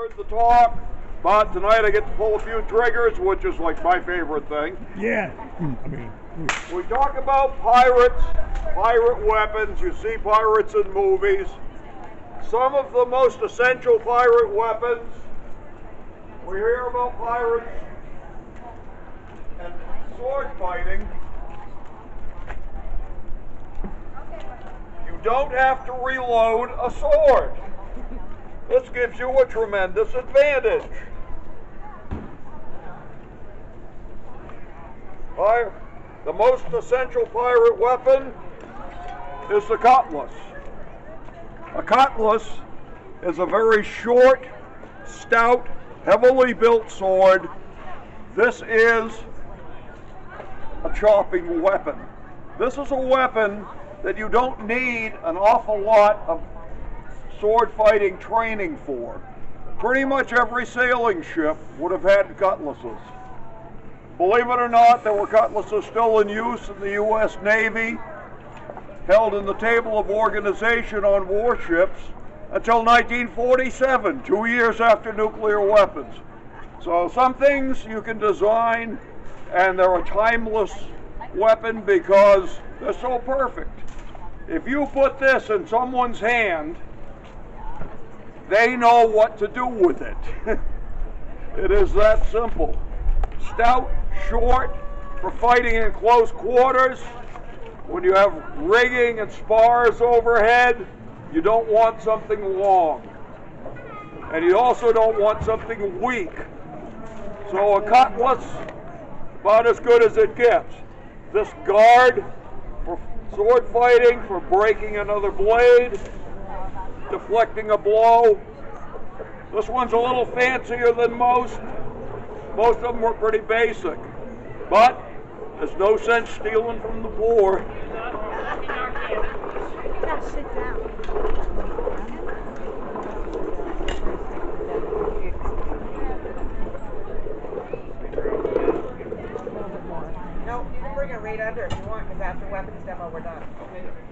heard the talk, but tonight I get to pull a few triggers, which is like my favorite thing. Yeah. We talk about pirates, pirate weapons. You see pirates in movies. Some of the most essential pirate weapons. We hear about pirates and sword fighting. You don't have to reload a sword. This gives you a tremendous advantage. The most essential pirate weapon is the cutlass. A cutlass is a very short, stout, heavily built sword. This is a chopping weapon. This is a weapon that you don't need an awful lot of sword fighting training for. Pretty much every sailing ship would have had cutlasses. Believe it or not, there were cutlasses still in use in the U.S. Navy, held in the table of organization on warships until 1947, 2 years after nuclear weapons. So some things you can design and they're a timeless weapon because they're so perfect. If you put this in someone's hand, they know what to do with it. It is that simple. Stout, short, for fighting in close quarters. When you have rigging and spars overhead, you don't want something long. And you also don't want something weak. So a cutlass, about as good as it gets. This guard for sword fighting, for breaking another blade, deflecting a blow. This one's a little fancier than most. Most of them were pretty basic. But there's no sense stealing from the poor. Sit down. No, you can bring it right under if you want, because after weapons demo, we're done.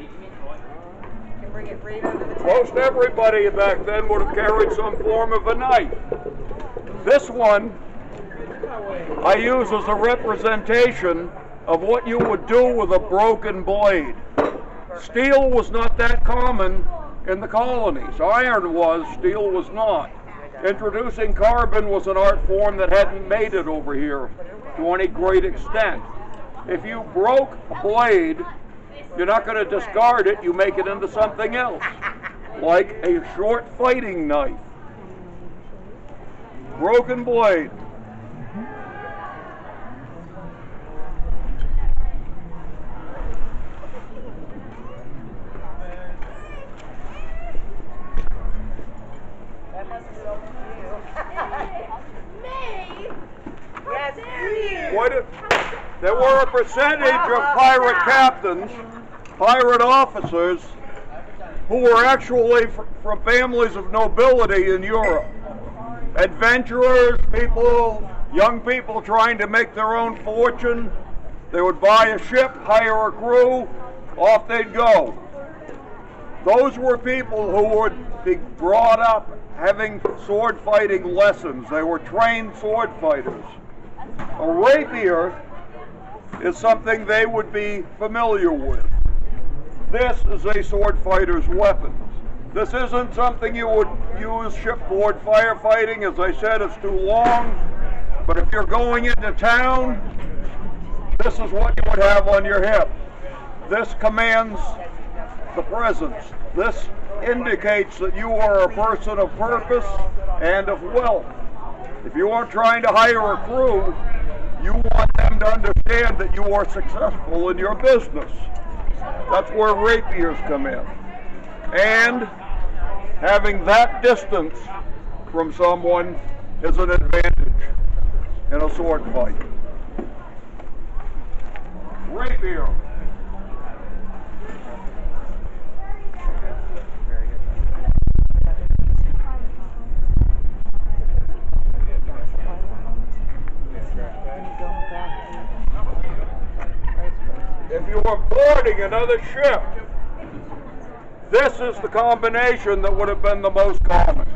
You can bring it right under the table. Most everybody back then would have carried some form of a knife. This one I use as a representation of what you would do with a broken blade. Steel was not that common in the colonies. Iron was, steel was not. Introducing carbon was an art form that hadn't made it over here to any great extent. If you broke a blade, you're not going to discard it, you make it into something else, like a short fighting knife. Broken blade. That must be open to you. Me? Yes, There were a percentage of pirate captains, pirate officers, who were actually from families of nobility in Europe. Adventurers, people, young people trying to make their own fortune. They would buy a ship, hire a crew, off they'd go. Those were people who would be brought up having sword fighting lessons. They were trained sword fighters. A rapier is something they would be familiar with. This is a sword fighter's weapon. This isn't something you would use shipboard firefighting. As I said, it's too long. But if you're going into town, this is what you would have on your hip. This commands the presence. This indicates that you are a person of purpose and of wealth. If you are trying to hire a crew, you want them to understand that you are successful in your business. That's where rapiers come in. And having that distance from someone is an advantage in a sword fight. Rapier. If you were boarding another ship, this is the combination that would have been the most common.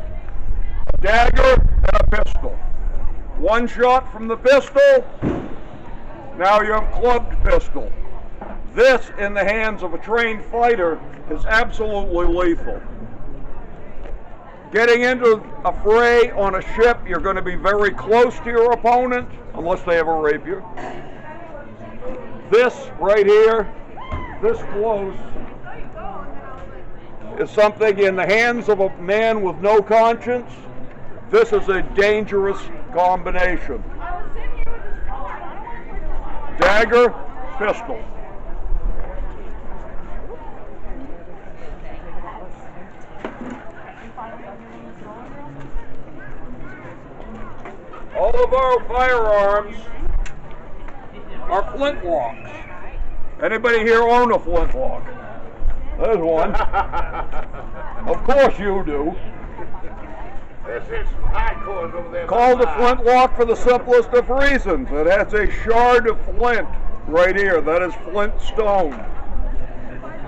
A dagger, and a pistol. One shot from the pistol, now you have clubbed pistol. This, in the hands of a trained fighter, is absolutely lethal. Getting into a fray on a ship, you're going to be very close to your opponent, unless they ever rape you. This right here, this close, is something in the hands of a man with no conscience. This is a dangerous combination. Dagger, pistol. All of our firearms are flintlocks. Anybody here own a flintlock? There's one. Of course you do. This is hardcore over there. Called a flintlock for the simplest of reasons. It has a shard of flint right here. That is flint stone.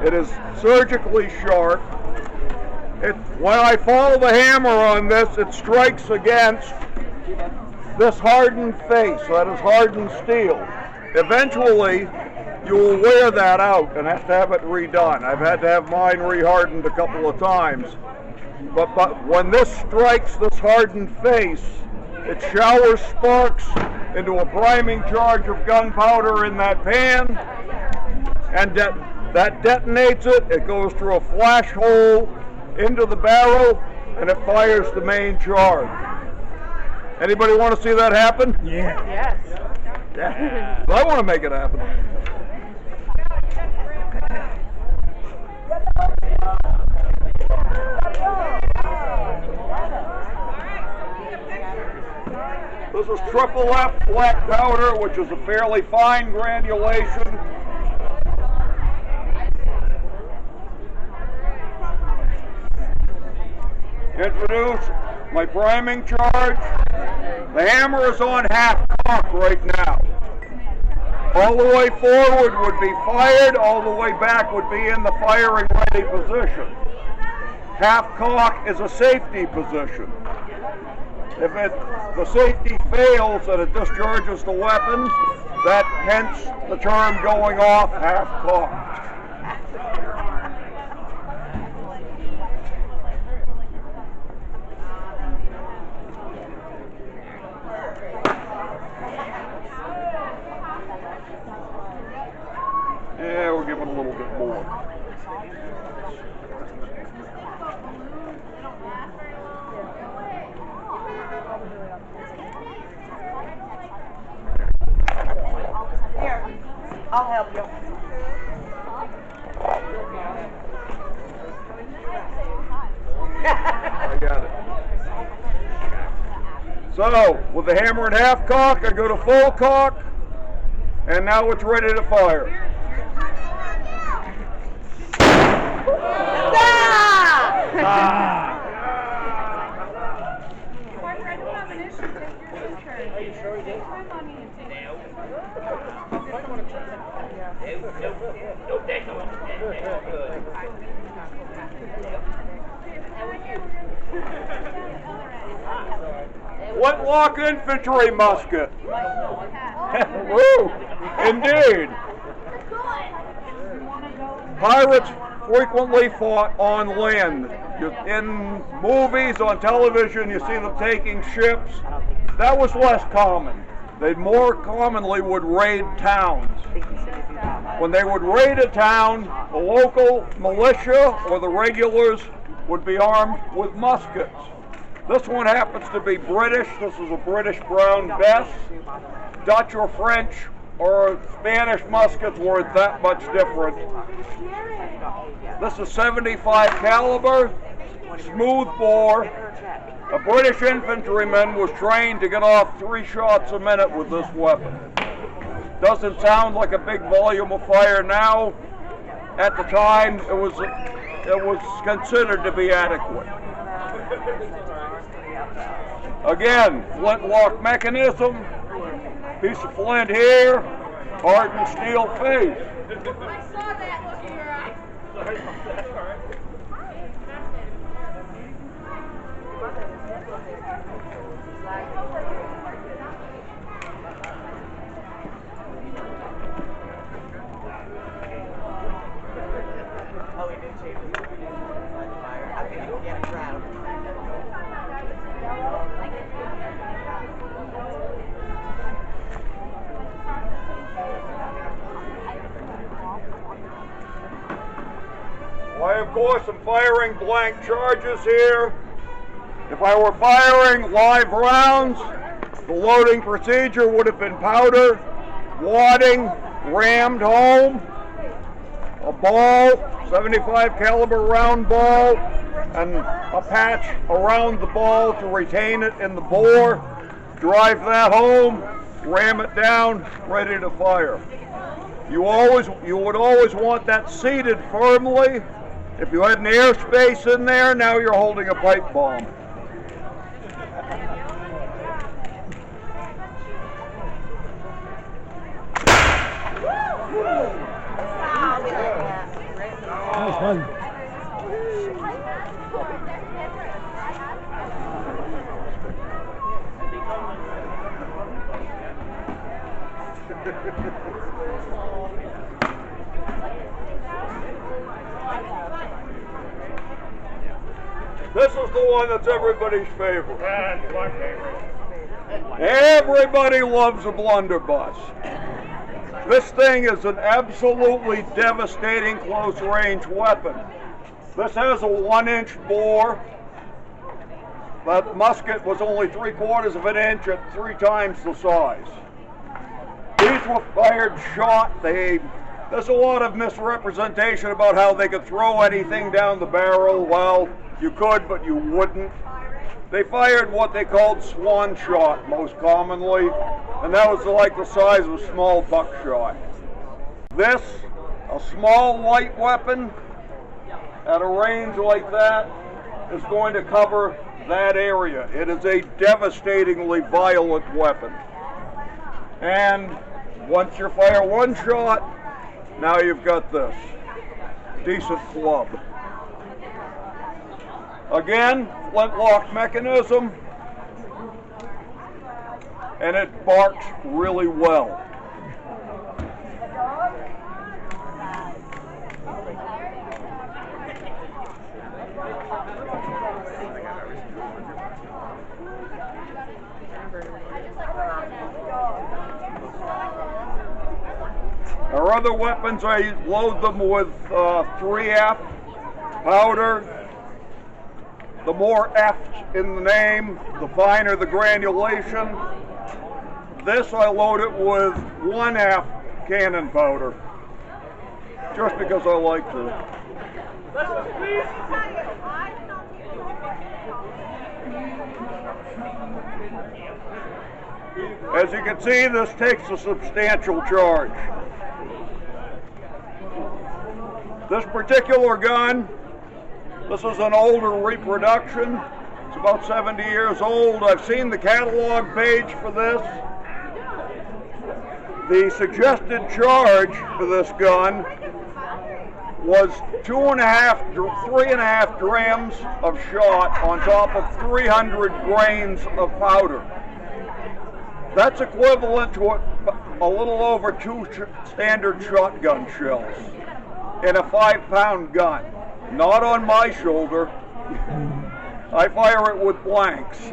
It is surgically sharp. When I follow the hammer on this, it strikes against this hardened face. That is hardened steel. Eventually, you will wear that out and have to have it redone. I've had to have mine rehardened a couple of times. But when this strikes this hardened face, it showers sparks into a priming charge of gunpowder in that pan, and that detonates it. It goes through a flash hole into the barrel, and it fires the main charge. Anybody want to see that happen? Yeah. Yes. Yeah. I want to make it happen. This is triple F black powder, which is a fairly fine granulation. Introduce my priming charge. The hammer is on half cock right now. All the way forward would be fired, all the way back would be in the firing ready position. Half cock is a safety position. If the safety fails and it discharges the weapon, that hence the term going off half cocked. Yeah, we'll give it a little bit more. Here, I'll help you. I got it. So, with the hammer at half cock, I go to full cock, and now it's ready to fire. Flintlock infantry musket. Woo! Indeed. Pirates frequently fought on land. In movies, on television, you see them taking ships. That was less common. They more commonly would raid towns. When they would raid a town, the local militia or the regulars would be armed with muskets. This one happens to be British. This is a British Brown Bess. Dutch or French or Spanish muskets weren't that much different. This is 75 caliber, smooth bore. A British infantryman was trained to get off 3 shots a minute with this weapon. Doesn't sound like a big volume of fire now. At the time, it was considered to be adequate. Again, flintlock mechanism, piece of flint here, hardened steel face. I saw that look in your eye. Oh, we did change the fire. I think you can get a crowd. I, of course, am firing blank charges here. If I were firing live rounds, the loading procedure would have been powder, wadding, rammed home, a ball, 75 caliber round ball, and a patch around the ball to retain it in the bore. Drive that home, ram it down, ready to fire. You would always want that seated firmly. If you had an airspace in there, now you're holding a pipe bomb. That was fun. This is the one that's everybody's favorite. Everybody loves a blunderbuss. This thing is an absolutely devastating close-range weapon. This has a 1-inch bore. That musket was only 3/4 of an inch at 3 times the size. These were fired shot. There's a lot of misrepresentation about how they could throw anything down the barrel. Well, you could, but you wouldn't. They fired what they called swan shot most commonly, and that was like the size of small buckshot. This, a small light weapon at a range like that, is going to cover that area. It is a devastatingly violent weapon. And once you fire one shot, now you've got this decent club. Again, flintlock mechanism, and it barks really well. Our other weapons, I load them with 3F powder. The more F's in the name, the finer the granulation. This I load it with 1F cannon powder, just because I like to. As you can see, this takes a substantial charge. This particular gun, this is an older reproduction. It's about 70 years old. I've seen the catalog page for this. The suggested charge for this gun was 3.5 grams of shot on top of 300 grains of powder. That's equivalent to a little over 2 standard shotgun shells in a 5-pound gun. Not on my shoulder. I fire it with blanks.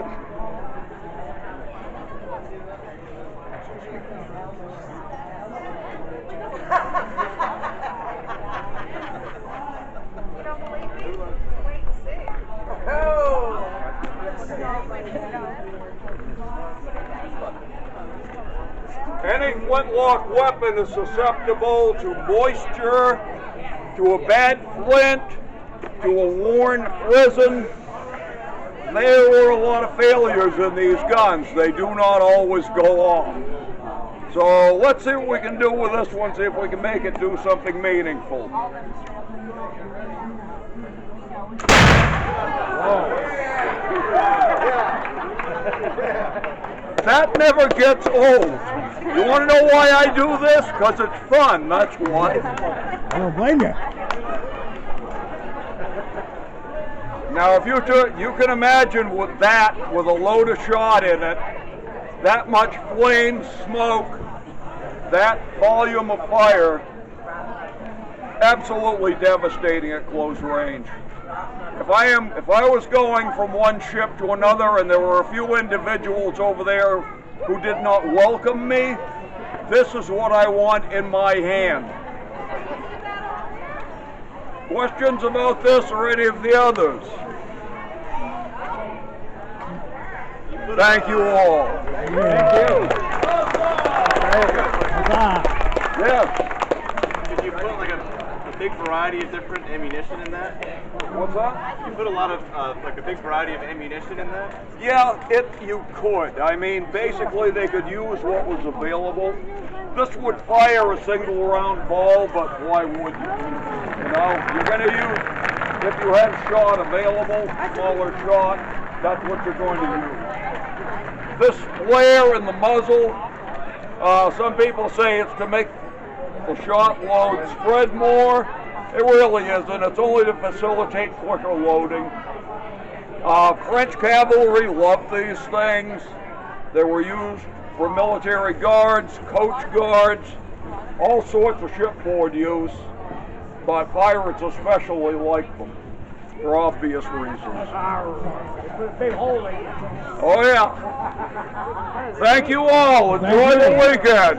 Any flintlock weapon is susceptible to moisture, to a bad flint, to a worn prison. There were a lot of failures in these guns. They do not always go off. So let's see what we can do with this one, see if we can make it do something meaningful. That never gets old. You want to know why I do this? Because it's fun, that's why. I don't blame you. Now, if you can imagine with that, with a load of shot in it, that much flame, smoke, that volume of fire, absolutely devastating at close range. If I was going from one ship to another and there were a few individuals over there who did not welcome me, this is what I want in my hand. Questions about this or any of the others? Thank you all. Thank you. Yes. Did you put like a big variety of different ammunition in that? What's that? You put a lot of like a big variety of ammunition in that? Yeah, you could. I mean, basically they could use what was available. This would fire a single round ball, but why would you? You know, you're going to use, if you have shot available, smaller shot, that's what you're going to use. This flare in the muzzle, some people say it's to make the shot load spread more. It really isn't. It's only to facilitate quicker loading. French cavalry loved these things. They were used for military guards, coach guards, all sorts of shipboard use, but pirates especially liked them for obvious reasons. Oh yeah. Thank you all. Enjoy the weekend.